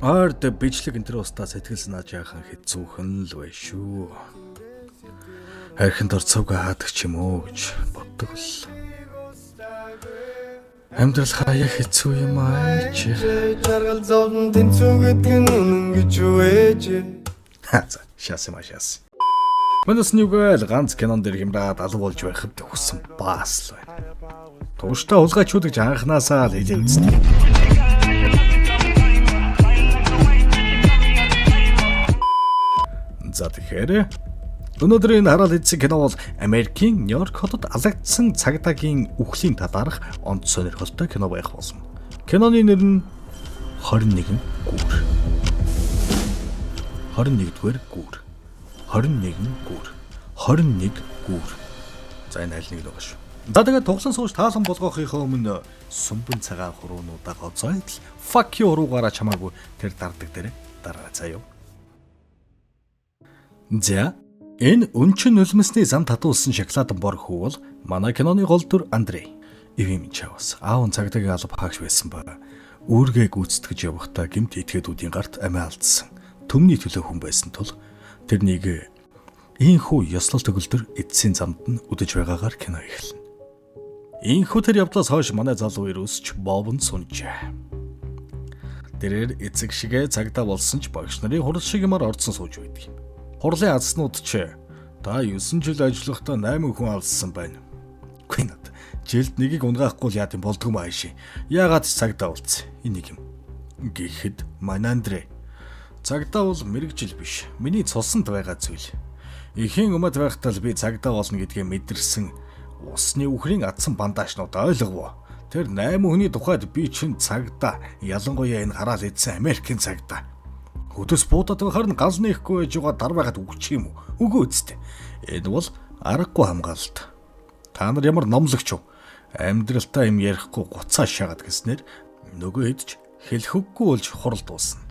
Ард бичлэг энэ төр устаа сэтгэл санаа жаахан хэцүүхэн л бай шүү. Хайрханд орцовг хаадаг ч юм уу гэж боддог л. Амьдрал хаяа хэцүү юм аа чи. Жаргал зовн тэнцүү гэдэг нь үнэн гэж юу ээж. Шаас. Манайс нүгэл ганц кинон дээр хэмрээд алга болж байхад хүссэн баас л байна. Тууштай хулгайчуд гэж анханасаа л хэлээ үзтээ. За тэгэхээр өнөөдрийн хараал эзэн кино бол Америкийн Нью-Йорк хотод алагдсан цагдаагийн үхлийн талаарх онц сонирхолтой кино байх болно. Киноны нэр нь 21 гүүр. 21-р гүүр. 21 гүүр. За энэ аль нэг л байгаа шүү. За тэгээд тугсан сууж таалан болгохынхаа өмнө сүмбэн цагаан хуруунуудаа гоцоод fuck you руугаараа чамаагүй тэр дардаг дээр дараа заяа. За энэ өнчин нулимсны зам татуулсан шоколадан бор хүү бол манай киноны гол дүр Андрей. Ивэм Чавс аав цагдаагийн алба хаагч байсан ба үүргээ гүйцэтгэж явахдаа гэмт этгээдүүдийн гарт амиа алдсан. Төмний төлөө хүн байсан тул тэрнийг ийхүү ёслол төгөлдөр эцсийн замд нь үдэж байгаагаар кино эхэлнэ. Ийхүү тэр явдлаас хойш манай залуу ирүүсч Бобн сунжээ. Тэрээр эцэг шигэ цагдаа болсон ч багш нарын хурал шиг юмар орцсон сууж байдаг. Хурлын азснууд ч та 9 жил ажиллахдаа 8 хүн алсан байна. Үгүй над. Жилд нэгийг унгаахгүй л яа гэм болдгоо мааши. Яагаад ч цагдаа болцсон. Энийг юм. Гэхэд манай Андрей цагдаа бол мэрэгжил биш. Миний цусанд байгаа зүйл. Ихийн өмд байхдаа л би цагдаа болно гэдгээ мэдэрсэн. Усны үхрийн атсан бандажнууд ойлгов. Тэр 8 хүний тухайд би чинь цагдаа. Ялангуяа энэ хараал эдсэн Америкийн цагдаа. Хөдөөс буудаад байхаар нь гал нэхгүй байж байгаа дар байгаад үгчих юм уу? Үгүй үстэ. Энэ бол аргагүй хамгаалалт. Та нар ямар номлогч вэ? Амьдралтаа юм ярихгүй гуцаа шагаад гэснээр нөгөө хэд ч хэлэхгүй болж хурал дуусна.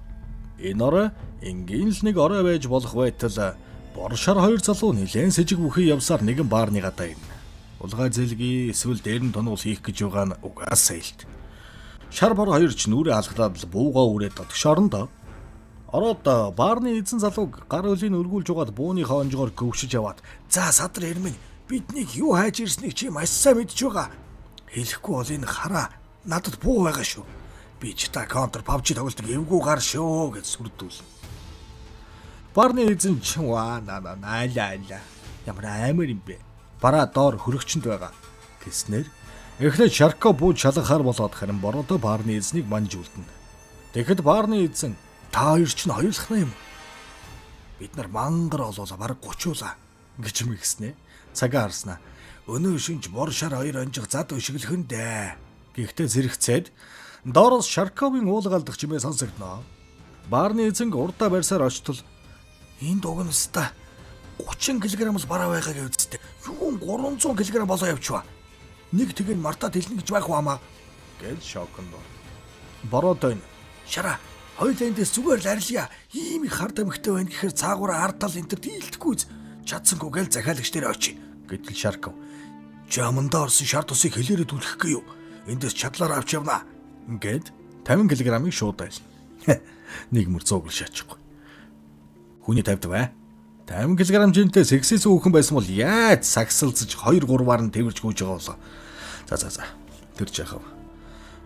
Энэ орой энгийн л нэг орой байж болох байтал боршаар хоёр залуу нэлээд сэжиг бүхий явсаар нэгэн баарны гадаа ирнэ. Улгай зэлги эсвэл дээр нь тонуул хийх гэж байгаа нь угаасаа илт. Шар бор хоёр ч нүрээ алхлаад л буугаа үрээд дотгошорно доо. Ороод баарны эзэн залууг гар өлийн өргүүлж угаад бууныхаа онжгоор гөвшиж яваад за садар ирмэн биднийг юу хайж ирснийг чи маш сайн мэдж байгаа. Хэлэхгүй бол энэ хараа надад буу байгаа шүү. Би ч та контр PUBG тоглолтог эвгүй гар шүү гэж сүрдүүл. Баарны эзэн ч наала ямар амар юм бэ? Бараа доор хөрөгчөнд байгаа гэснээр эхлээд Шарко бууж шалгахаар болоод харин бородо баарны эзнийг манж үлдэнэ. Тэгэхэд баарны эзэн та хоёр ч хоёулахна юм. Бид нар мангар олоола бараг 30-уулаа гэж мэгснэ. Цагаа харснаа. Өнөө шинж бор шар хоёр онжих зад өшиглөхөн дээ. Гэхдээ зэрэгцээд доороос Шарковын уулга алдах чимээ сонсогдноо. Баарны эзэн урдаа барьсаар очтол энэ дугнастаа 30 кг-с бараа байгаа гэж үздэй. Юу 300 кг болоо явчваа. Нэг тэг нь мартаад хэлнэ гэж байх уу амаа гэж шоконд. Бородоо шара хоёулаа эндээс зүгээр л арилъя. Ийм их хард амигтай байна гэхээр цаагаараа ардтал энтер дийлдэхгүй чадсангүй гэл захиалагч дээр очие гэдэл Шарков. Жаманда орсон шар тусыг хэлээрээ түлхэхгүй юу? Эндээс чадлаар авч явнаа гэд 50 кг-ыг шууд айлна. Нэг мөр 100 гэл шаачихгүй. Хүний 50 бай. 50 кг жинтэй сексэс хүүхэн байсан бол яаж сагсалцж 2-3-аар нь тэрж гүйж байгаа болоо. За. Тэр жахав.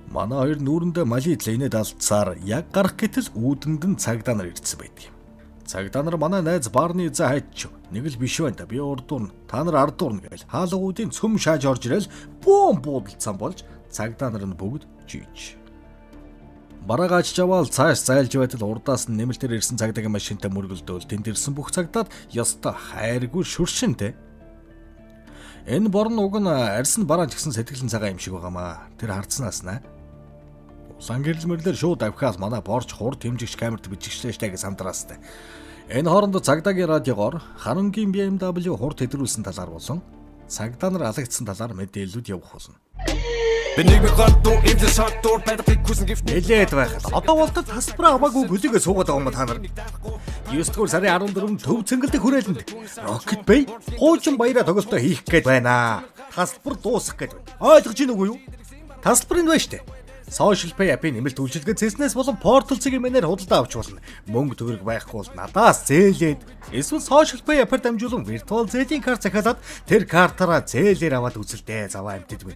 Манай хоёр нүүрэндээ мали лэнэд алдсаар яг гарах гэтэл үүдэнд нь цагдаа нар ирдсэн байдаг юм. Цагдаа нар манай найз баарны эзэн хайч. Нэг л биш байна да. Би урдуур нь, та нар ардуур нь гээл. Хаалгуудын цөм шааж орж ирэл бүүн буудалцсан болж цагдаа нар нь бүгд жийж. Бараагач жаваал цааш зайлж байтал урдаас нь нэмэлтээр ирсэн цагдаагийн машинтай мөргөлдөөл тэнд ирсэн бүх цагдаад ёстой хайргүй шүршинтэй. Энэ борн уг нь арьсан бараан ч гэсэн сэтгэлэн цагаан юм шиг байгаамаа. Тэр хардснаас наа. Улаан гэрэл мэрлэр шууд авхаал манай борч хурд хэмжигч камерт бичигчлээштэй гэж самдраастай. Энэ хооронд цагдаагийн радиогоор харангийн BMW хурд хэдрүүлсэн талаар болон цагдаа нар алагдсан талаар мэдээлэлүүд явах болно. Нэлээд байх. Одоо болтол тасбараа хамаагүй гөлөгөө суугаад байгаа юм та нар. 9-р сарын 14-нд төв цэнгэлдэх хүрээлэнд Rocket Bay хуучин баяраа тоглолтоо хийх гээд байна. Тасбар дуусах гээд байна. Ойлгож байна уу юу? Тасбар энэ байна штэ. Social Pay app-ийн нэмэлт үйлчилгээ цэснээс болон Portal цэгийн мэнээр худалдаа авч болно. Мөнгө төгрөг байхгүй бол надаас зээлээд эсвэл Social Pay app-аар дамжуулан виртуал зээлийн карт захиалаад тэр картаараа зээлээр аваад үзэлдээ заваа амтдаггүй.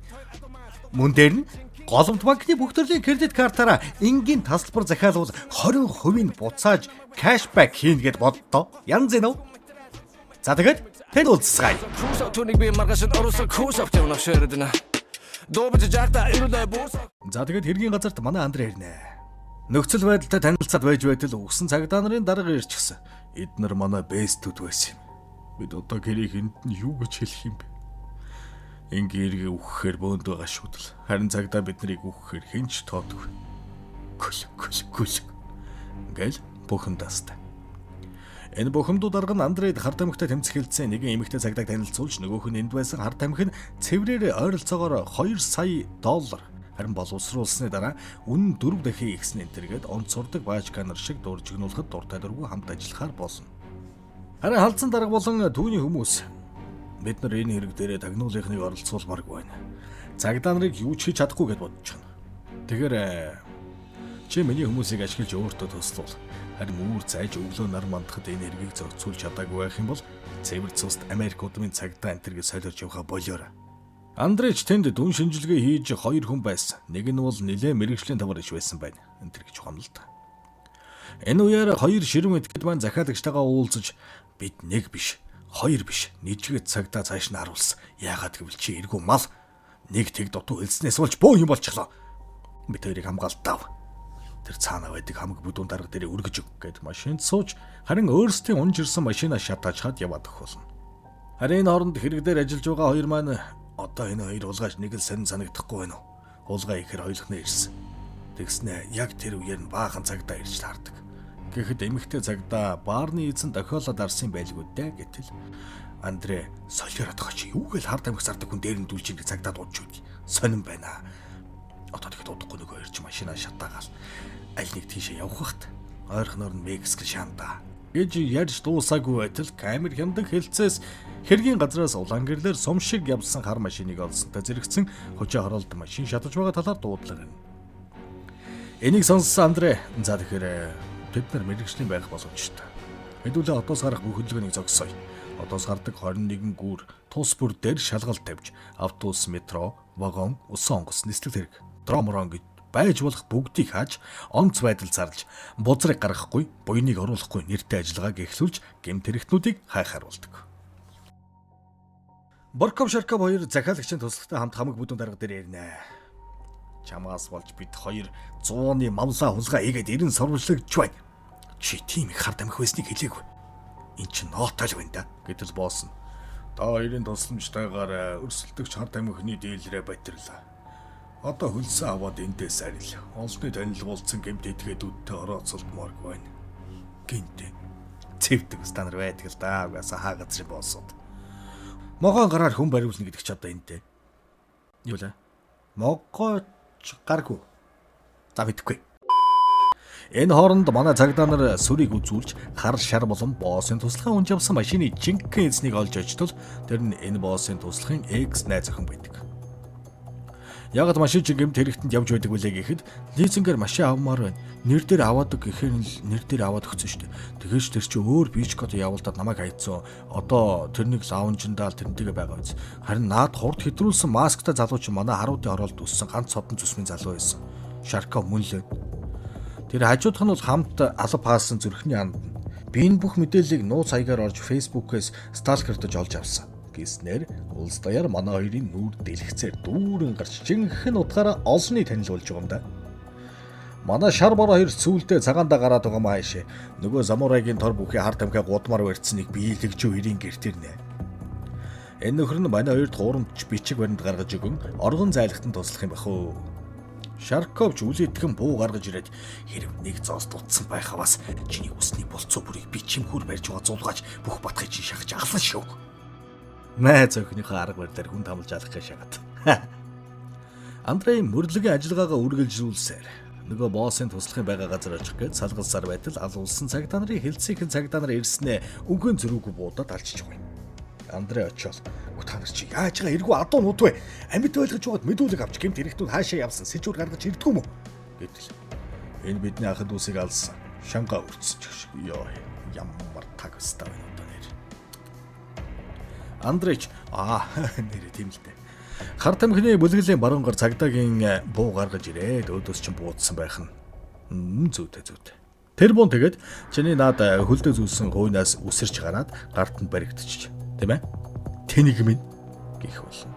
Мөн дээр нь Голомт банкны бүх төрлийн кредит картаараа энгийн тасалбар захиалвал 20% буцааж кэшбэк хийнэ гэд боддоо. Янз энэ. За тэгээд тэн уулзцгаая. За тэгээд хэргийн газарт манай Андре ирнэ. Нөхцөл байдалтай танилцаад байж байтал өгсөн цагдаа нарын дарга ирж гисэн. Эднэр манай бэстүүд байсан юм. Бид одоо гэрийг энд нь юу гэж хэлэх юм бэ? Ингийн эргээ үхэхээр бөөнд байгаа шүүдэл. Харин цагдаа биднийг үхэхээр хинч тоодгүй. Гүл. Ингээл бүхэн дастай. Энэ бухимдууд арга нь Андрейд хард тамхитай тэмцэхэлцсэн нэгэн эмэгтэй цагдаа танилцуулж нөгөөх нь энд байсан хард тамхи нь цэврээр ойролцоогоор $2 сая. Харин боловсруулсны дараа үнэн 4 дахин ихсэн энтергээд онцордог баажканар шиг дуржигнуулахад дуртай дургүй хамт ажиллахаар болно. Харин халдсан дарга болон түүний хүмүүс бид нар энэ хэрэг дээрээ тагнуулынхныг оролцуулмарг байна. Цагдаа нарыг юу ч хийж чадахгүй гэж бодож байна. Тэгэхээр чи миний хүмүүсийг ашиглаж өөртөө туслуул. Харин үүр зайж өглөө нар мандахад энэ хэргийг зохицуулж чадаагүй байх юм бол цэвэр цуст Америк удмын цагдаа энтергээ солиорч явахаа болоорой. Андрейч тэнд дүн шинжилгээ хийж 2 хүн байсан. Нэг нь бол нэлээ мэрэгжлийн тавар иш байсан байна. Энтэр гэж хонол та. Энэ үеэр 2 ширүүн этгэд маань захиалагчтайгаа уулзаж бид нэг биш, 2 биш, нэжгээд цагдаа цааш нь харуулсан. Яагаад гэвэл чи эргүү мал нэг тэг дутуу хэлснээс болж бөө юм болчихлоо. Бид хоёрыг хамгаалтав. Тэр цаана байдаг хамаг бүдүүн дарга дээр өргөж өг гэд машинд сууж харин өөрсдийн унжирсан машинаа шатааж хад яваад өгөх болно. Харин энэ хооронд хэрэг дээр ажиллаж байгаа хоёр маань одоо энэ хоёр уулгаач нэг л сонин санагдахгүй байна уу? Уулгаа ихээр хойлохноо ирсэн. Тэгснэ яг тэр үеэр нь баахан цагдаа ирж таардаг. Гэхдээ эмэгтэй цагдаа баарны эзэн дохиолоод арсан байлгүй дээ гэтэл Андре солиороод байгаа чи юу гээл хард амх зардаг хүн дээр нь дүүлж ирэх цагдаа дуудаж үгүй. Сонин байна. Одоо тэгэхэд удахгүй нөгөө хоёр ч машинаа шатаагаал аль нэг тийшээ явах бахт ойрхоноор нь Мексик шаандаа гэж ярьж дуусаагүй байтал камер хямдаг хэлцээс хэргийн газраас улаан гэрлэр сум шиг явсан хар машиныг олсонтой зэрэгцэн хожоо хороолд машин шатаж байгаа талаар дуудлага гэнэ. Энийг сонссон Андре за тэгэхээр бид нар мэрэгжлийн байх боломжтой. Хэдүүлээ одоос гарах бүх хөдөлгөөнийг зогсооё. Одоос гардаг 21 гүр тус бүр дээр шалгалт тавьж автобус, метро, вагон, усан онгоц, нислэг тэрэг, дроморон гэж байж болох бүгдийг хааж онц байдал зарлж бузрыг гаргахгүй, буйныг оруулахгүй нэртэй ажиллагааг эхлүүлж гэмт хэрэгтнүүдийг хайхааруулдаг. Борков Шарков хоёр захиалагчийн туслагтай хамт хамаг бүдүүн дарга дээр ирнэ. Чамаас болж бид хоёр 100-ны мамлаа хулгай хийгээд 90 сурвалжлагч байна. Чи тийм их хард амх байсныг хэлээгүй. Эн чинь ноотал байна да гэтэл боосон. Та хоёрын тусламжтайгаар өрсөлдөгч хард амхны дийлрээ батирлаа. Одоо хөлсөө аваад эндээс арил. Олонний танилцуулсан гэмт этгээдүүдтэй орооцолдмоор байна. Гинтэ. Цэвдэг стандар байдаг л да. Угаасаа хаа газрын боосод. Могоон гараар хүн бариулна гэдэг ч одоо энтэй. Юу лээ? Могооч гаргүй. За мэдхгүй. Энэ хооронд манай цагдаа нар сүрийг үзүүлж хар шар болон боосын туслахын унж явсан машины жинхэнэ эзнийг олж очтол тэр нь энэ боосын туслахын экс найз охин байдаг. Ягд машин чинь гэмт хэрэгтэнд явж байдаг үлээ гэхэд лизингээр машин авмаар байна. Нэр дээр аваад гэхээр нэр дээр аваад өгсөн шүү дээ. Тэгэхэж тэр чи өөр бичкод явуулдаад намайг хайцсан. Одоо тэрнийг лаунжиндаал тэрнтэйгээ байгаа биз. Харин наад хурд хэтрүүлсэн масктай залуу чи манай харуудын оролд өссөн ганц содон зүсмийн залуу байсан. Шарков мөн лээ. Тэр хажуудх нь бол хамт алба хаасан зүрхний анд. Би энэ бүх мэдээллийг нууц хаягаар орж фэйсбүүкээс сталкердож олж авсан. Гэснээр улс даяар манай хоёрын нүүр дэлгэцээр дүүрэн гарч жинхэнэ утгаараа олонний танилцуулж байгаа юм да. Манай шар бор хоёр сүүлдээ цагаандаа гараад байгаа маа шээ. Нөгөө самурайгийн тор бүхий хард амхаа гудмаар барьцсныг биелэгж өрийн гэртэрнэ. Энэ нөхөр нь манай хоёрт хуурамч бичиг баримт гаргаж өгөн оргон зайлахтанд туслах юм бах уу. Шарковч үлээдхэн буу гаргаж ирээд хэрэг нэг зоос дутсан байхаваас чиний усны болцоо бүрийг би чимхүүр барьж байгаа зулгааж бүх батхыг чинь шахаж аглан шүү. Найз охиныхоо арга барилаар хүн тамалж алах гэж шагаад. Андрей мөрлөгийн ажиллагаагаа үргэлжлүүлсээр нөгөө боосын туслахын байгаа газар очих гэж салгалсаар байтал алуулсан цагдаа нарын хэлцээхэн цагдаа нар ирснээ үгэн зөрүүгүй буудаад алчиж байгаа юм. Андрей очоод та нар чи яаж байгаа эргүү адуу нууд вэ? Амьд ойлгож байгаад мэдүүлэг авч гэмт хэрэгтүүд хаашаа явсан сэжүүр гаргаж ирдгүү мө гэтэл энэ бидний ахад үсийг алсан шангаа үрдсэн ч шиг ёо ямар таг өстэй байна одоо нэр. Андрейч нэр тийм л дээ. Хар тамхины бүлгэлийн баруунгаар цагдаагийн буу гаргаж ирээд өөдөөс чинь буудсан байх нь зүйтэй. Тэр бун тэгээд чиний наад хөлдөө зүүлсэн хойнаас үсэрч гараад гарт нь баригдчих, тийм ээ? Тэнийг минь гэх болно.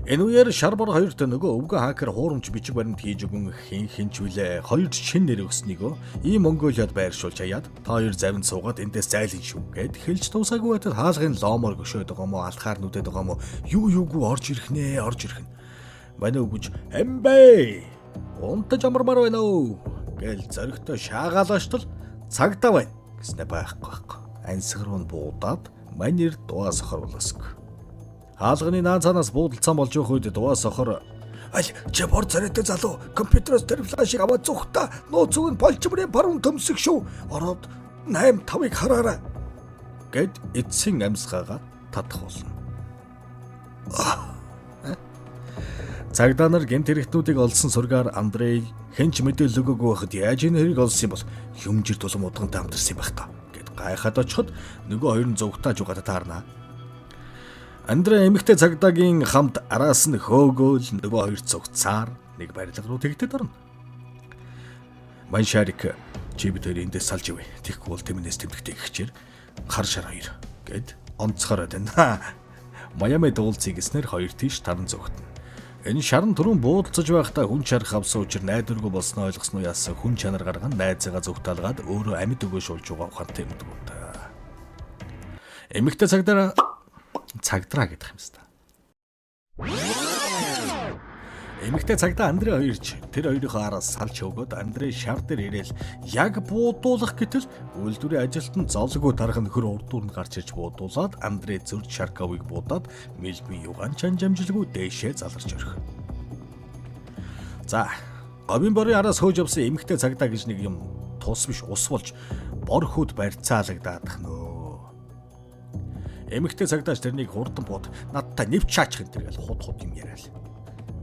Энэ үеэр Шарбар хоёрт нөгөө өвгөө хакер хуурамч бичиг баримт хийж өгөн хинч вүлээ хоёр шин нэр өгснийгөө ийм Монголиод байршуулж хаяад та хоёр завинд суугаад эндээс зайлын шүү гэд хэлж тусаагүй байтал хаалгын лоомор гөшөөд байгаа мó алтхаар нүдэд байгаа мó юугүй орж ирэх нэ. Манай өвгөж амбай унтаж амармаар байна уу гэл зоригтой шаагаалаштал цагдаа байна гэснэ байхгүй. Ансгар руу буудаад манер дуаа сохоруулсаг. Хаалганы наан цаанаас буудалцсан болж явах үед дуаа сохор аль чи бор царайтай залуу компьютероос тэр флашыг аваад зүхтаа нууц өгн болчмрын баруун төмсөг шүү. Ороод 8-5-ыг хараарай гэд эцсийн амьсгаагаа татах болно. Цагдаа нар гэмт хэрэгтнүүдийг олсон сургаар Андрей хэнч мэдээлэл өгөөгүй байхад яаж энэ хэрэг олсон юм бол юмжир тулам удгантай хамтарсан юм байх та гэд гайхаад очиход нөгөө хоёр нь зүгтааж угаатаа таарна. Андрей эмэгтэй цагдаагийн хамт араас нь хөөгөөл нөгөө хоёр цугцаар нэг барилга руу тэгдэд орно. Маншарик чи бид хоёр эндээс салж ивэ. Тэгэхгүй бол тэмнээс тэмдэгтэй гихчээр хар шар хоёр гэд онцгороод байна. Майами дуулцыг гэснээр хоёр тийш таран зүгтэн. Энэ шаран түрүүн буудалцаж байхдаа хүн чарах авсан учир найдваргүй болсноо ойлгосноо яасан хүн чанар гарган найзаагаа зүгтаалгаад өөрөө амьд өгөө шулж байгаа ухаантай юм даа. Эмэгтэй цагдаа гэдэг юм байна. Эмэгтэй цагдаа Андрей хоёрч тэр хоёрынхоо араас салж өгөөд Андрей шар дээр ирээл яг буудуулах гэтэл үйлдвэрийн ажилтан золгүй тарах нөхөр урдуур нь гарч ирж буудуулаад Андрей зөрж Шарковыг буудаад мэлби юган чанжамжилгүй дээшээ заларч орхив. За, говийн борын араас хөөж явсан эмэгтэй цагдаа гэж нэг юм тус биш ус болж бор хүүд барьцаалагдаад нөө. Эмэгтэй цагдаач тэрнийг хурдан бууд надтай нэвч чаачих энэ гэл худ юм яриа л.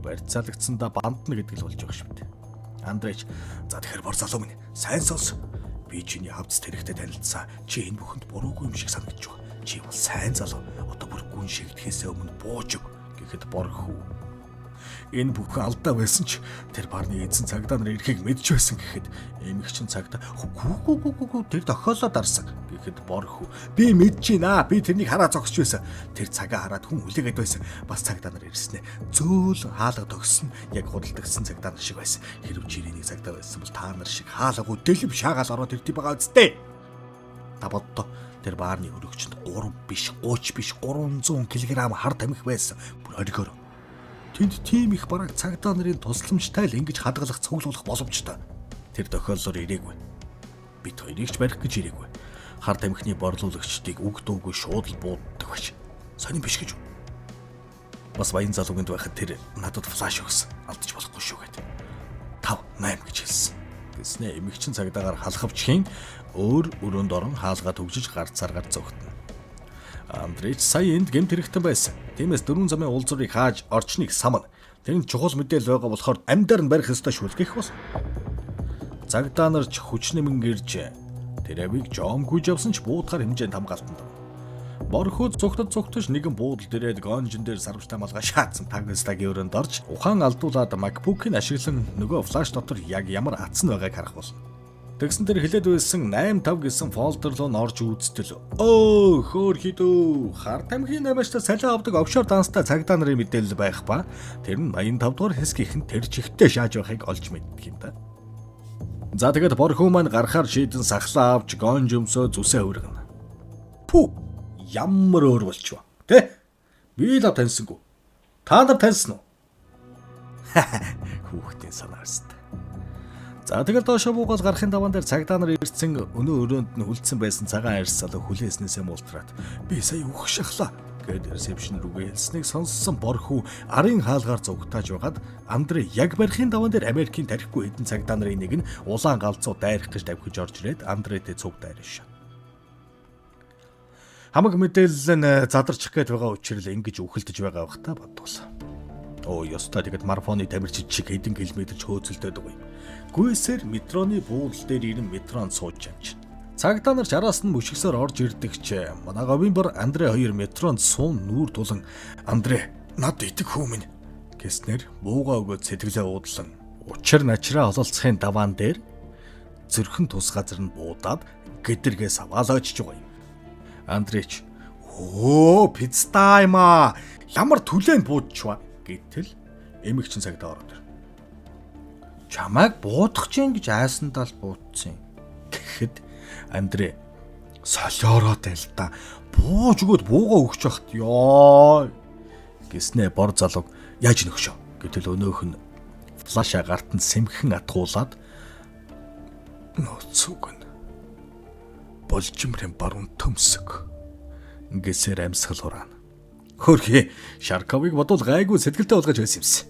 Барьцаалагдсандаа бандна гэдэг л болж байгаа шүү дээ. Андрейч за тэгэхээр бор залуу минь сайн сонс. Би чиний хавцс тэрэгтэй танилцсан. Чи энэ бүхэнд буруугүй юм шиг санагдаж байгаа. Чи бол сайн залуу. Одоо бүр гүн шигдэхээс өмнө бууж өг гэхэд бор хүү. Энэ бүхэн алдаа байсан ч тэр барны эзэн цагдаа нар ирэхийг мэдж байсан гэхэд эмэгчин цагдаа хүү тэр дохиолоо дарсан гэхэд бор хүү би мэдэж байна. Би тэрнийг хараа зогсож байсан. Тэр цагаа хараад хүн хүлээгээд байсан. Бас цагдаа нар ирснэ. Зөөл хаалга төгссөн. Яг худалдагсан цагдаа нар шиг байсан. Хэрв чирээний цагдаа байсан бол та нар шиг хаалгагүй дэлб шаагаал ороод ирдэг байгаа үстэй. Табодто тэр баарны өргөчөнд 3 биш 30 биш 300 кг хар тамхи байсан. Бүр оргиор тэнд тийм их бараг цагдаа нарын тусламжтай л ингэж хадгалах цуглуулах боломжтой. Тэр тохиолдолд ирээгүй. Бид хоёрыг ч барих гэж ирээгүй. Хар тамхины борлуулагчдыг үг дуугүй шууд л бууддаг байж. Сонин биш гэж. Бас баян залуугинд байхад тэр надад флаш өгсөн. Алдаж болохгүй шүү гэд. 5-8 гэж хэлсэн. Гэснээ эмэгчин цагдаагаар халахвчхийн өөр өрөөнд орон хаалгаа төгжиж гарцааргаар зогтно. Андрейч сая энд гэмт хэрэгтэн байсан. Тиймээс 4 замын уулзрыг хааж орчныг самна. Тэнд чухал мэдээлэл байгаа болохоор амьдаар нь барих ёстой шүлгэх бас. Цагдаа нар ч хүчнэмэн гэрж тэр авийг жоом гүйж явсан ч буудахаар хэмжээнд хамгаалтанд. Борхууд зүгтж нэгэн буудал дээрээд гонжин дээр сарвчтай малгай шаацсан тагнастагийн өрөөнд орж ухаан алдуулаад MacBook-ийг ашиглан нөгөө флаш дотор яг ямар атсан байгааг харах болно. Тэгсэн тэр хэлээд байсан 85 гэсэн фолдер руу орж үзтэл хөөр хідөө хар тамхины намааштай салиа авдаг офшор данстай цагдаа нарын мэдээлэл байх ба тэр нь 85 дугаар хэсгийнх нь тэр чихтэй шааж байхыг олж мэддэг юм да. За тэгээд борхуу маань гарахаар шийдэн сахлаа авч гонж өмсөө зүсээ хөргөнө. Пүү ямар өөр болчихв те би л таньсангүй та нар таньсан уу? Хүүхдийн санаарст. За тэгэл доошо буугаад гарахын даваан дээр цагдаа нар ирсэн өнөө өрөөнд нь хүлцсэн байсан цагаан арьс залуу хүлээснээсээ мултраад би сая үх шахлаа гэд ресепшн рүүгээ хэлснийг сонссон борхуу арын хаалгаар зугтааж байгаад Андрей яг барихын даваан дээр Америкийн тархигүй хэдэн цагдаа нарын нэг нь улаан галзуу дайрах гэж давхиж орж ирээд Андрейтэй цуг дайраш. Хамаг мэдээлэл нь задарчих гээд байгаа учраас ингэж үхэлдэж байгаа бах та бодвол. Ёстой тэгэд марафоны тамирчид шиг хэдэн километр хөөцөлдөд байгаа юм. Гүйсээр метроны буудлын дээр ирэн метронд сууж явж. Цагдаа нар чараас нь мөшгсөөр орж ирдэг ч манай говийн бар Андре 2 метронд суун нүүр тулан Андре над итэг хүмүн гэснээр бууга өгөөд сэтгэлээ уудлан учир начраа ололцохын даваан дээр зөрхөн тус газар нь буудаад гэдэргээс аваалаачж байгаа юм. Андреч пицтай маа ямар түлээн буудчихва гэтэл эмэгчин цагдаа ороод ир. Чамайг буудах чинь гэж айсандаа л буудсан. Гэхэд Андре солиороод байл та. Бууж өгөөд бууга өгч яхад ёо гэснээ бор залуу яаж нөхшөө. Гэтэл өнөөх нь флаша гартанд сэмхэн атгуулад нөөцөг нь болжимрын баруун төмсөг гэсээр амьсгал хураана. Хөрхи Шарковыг бодвол гайгүй сэтгэлтэй болгож байсан юмсан.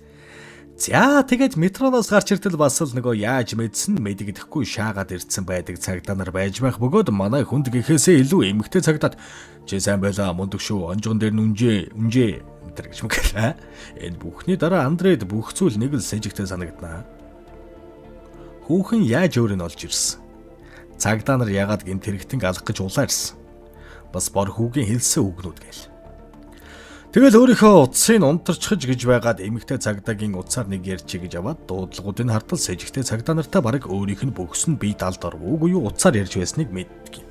За тэгээд метроноос гарч иртэл бас л нөгөө яаж мэдсэн мэдгэдэхгүй шаагаад ирдсэн байдаг цагдаа нар байж байх бөгөөд манай хүнд гэхээсээ илүү эмгтэй цагдаад чи сайн байлаа мундаг шүү онжгон дээр нүнжээ энэ гэж мэгэл. Энэ бүхний дараа Андред бүх зүйл нэг л сэжигтэй санагдана. Хүүхэн яаж өөрийг олж ирсэн? Цагдаа нар ягаад гинт хэрэгтэн алах гэж улаа ирсэн? Бас бор хүүгийн хэлсэн үгнүүд гээл. Тэгэл өөрийнхөө утсыг унтарчихж гэж байгаад эмэгтэй цагдаагийн утсаар нэг ярьчих гэж аваад дуудлагуудыг хартал сэжигтэй цагдаа нартай бараг өөрийнх нь бөгсөн бие далд орвоогүй юу утсаар ярьж байсныг мэддэг юм.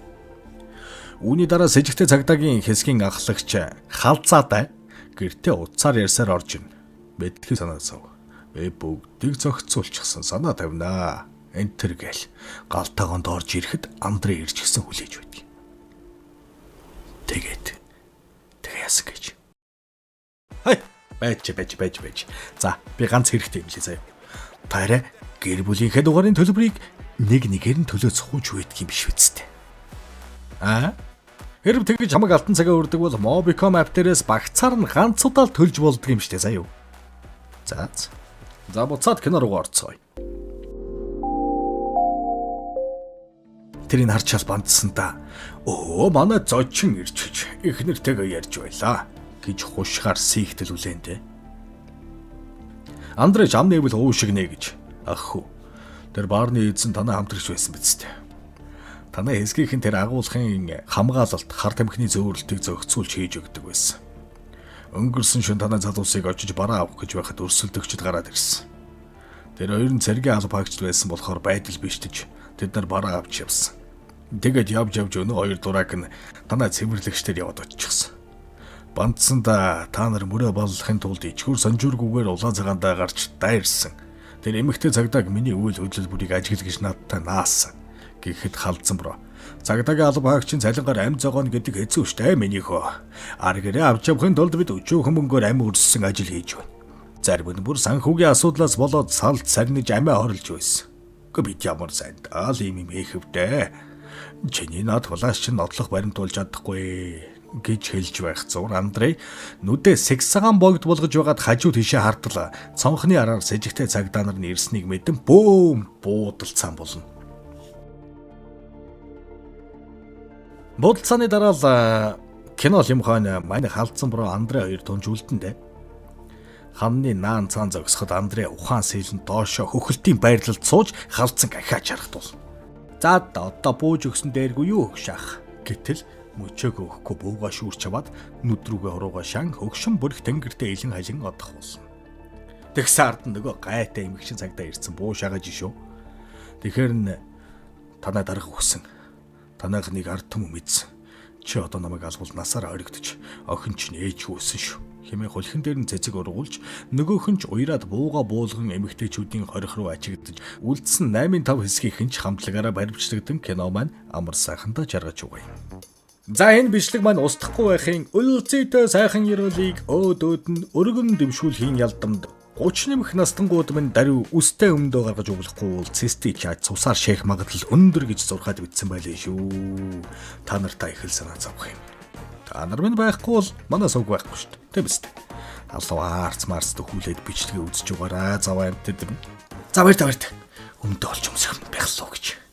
Үүний дараа сэжигтэй цагдаагийн хэсгийн ахлагч халзаатай гэртээ утсаар ярьсаар орж ирнэ. Мэддэг санаасав. Бүгдийг зохицуулчихсан санаа тавина. Энтер гээл галтаагонд орж ирэхэд Андре ирж гисэн хүлээж байдаг. Тэгээд яасан гэж. Хай байж. За би ганц хэрэгтэй юм лээ заяа. Таарэ гэр бүлийнхээ дугаарын төлбөрийг нэг нэгээр нь төлөөцөх хүч байдаг юм биш үсттэй. Хэрв тэгж хамаг алтан цагаа өрдөг бол Mobicom app дээрээс багцаар нь ганц удаа төлж болдог юм штэ заяа. За буцаад кино руу орцгоё. Тэрийг харчаал бандсан та. Манай зочин ирчихэж их нэртэйгээ ярьж байлаа гэж хушгаар сийхтэл үлээнтэй. Андре амнэвэл уушиг нэ гэж. Ах хүү. Тэр баарны эзэн танаа хамтрагч байсан биз дээ. Танаа хэсгийнхэн тэр агуулгын хамгаалалт хар тамхины зөөвөрлөлтийг зохицуулж хийж өгдөг байсан. Өнгөрсөн шөнө танаа залуусыг очиж бараа авах гэж байхад өрсөлдөгчд гараад ирсэн. Тэр хоёр нь цэргийн алба хаагч байсан болохоор байдал биштэж тэд нар бараа авч явсан. Тэгээд явж өнөө хоёр дурак нь танаа цэвэрлэгчдэр яваад очихсан. Бандсанда та нар мөрөө боллохын тулд ичгүүр санжуургүйгээр улаан цагаандаа гарч дайрсан. Тэр эмэгтэй цагдааг миний үйл хөдлөлбөрийг ажиглаж надтай наасан. Гэхэд халдсан бро. Цагдаагийн алба хаагчийн цалингаар амь зогооно гэдэг хэцүү штэ минийхөө. Аргэрээ авч явахын тулд бид өчөөхөн мөнгөөр амь өрссөн ажил хийж байна. Зарим нь бүр санхүүгийн асуудлаас болоод салд сарниж амиа хорлж байсан. Бид ямар сайн даал юм хийхвдэ. Чиний над хулаас чинь нотлох баримтуулж чадахгүй гэж хэлж байх зур Андре нүдээ сэгсагаан богд болгож байгаад хажуу тийшээ хартал цонхны араар сэжигтэй цагдаа нар нь ирснийг мэдэн буудалцаан болно. Буудалцааны дараа л кино юм хаана манай халдсан бро Андре хоёр тунж үлдэндэ. Хамны наан цаан зогсоход Андре ухаан сэлэн доошо хөхөлтийн байрлалд сууж халдсан ахиач харагдвал. За одоо бууж өгсөн дээргүй юу хөшаах. Гэтэл мөчөөг өгөхгүй бууга шүүрч аваад нүд рүүгээ уруугаа шан хөгшин бүрх тэнгэртээ илэн халин одох болсон. Тэгсэн ард нь нөгөө гайтай эмэгчин цагдаа ирсэн буу шагаж шүү. Тэгэхээр н танаа дарах өгсөн. Танаах нэг ард түмэн мэдсэн. Чи одоо намайг албал насаар оригдож охин чинь ээж хөөсөн шүү. Хэмээ хулхин дээр нь цэцэг ургуулж нөгөөх нь ч уяраад бууга буулган эмэгтэйчүүдийн хорих руу ачигдж үлдсэн 8-5 хэсгийнхэн ч хамтлагаараа баримтчилгдсан кино маань амар сайхандаа жаргаж байгаа юм. За энэ бичлэг маань устдахгүй байхын өлзийтэй сайхан ёроолыг өөдөөд нь өргөн дэвшүүлэхийн ялдамд 30 нэмэх настангууд минь даруй үстэй өмдөө гаргаж өглөхгүй бол цэсти чаад цусаар шээх магадлал өндөр гэж зурхаад бичсэн байлээ шүү. Та нартай их л санаа зовх юм. Та нар минь байхгүй бол манай сувг байхгүй шүү дээ. Тэ биз дээ. Алуу арц марц төхүүлээд бичлэгээ үзэж байгаараа заваа амтд. За баяр та. Өмдөө олж өмсөх байх лөө гэж.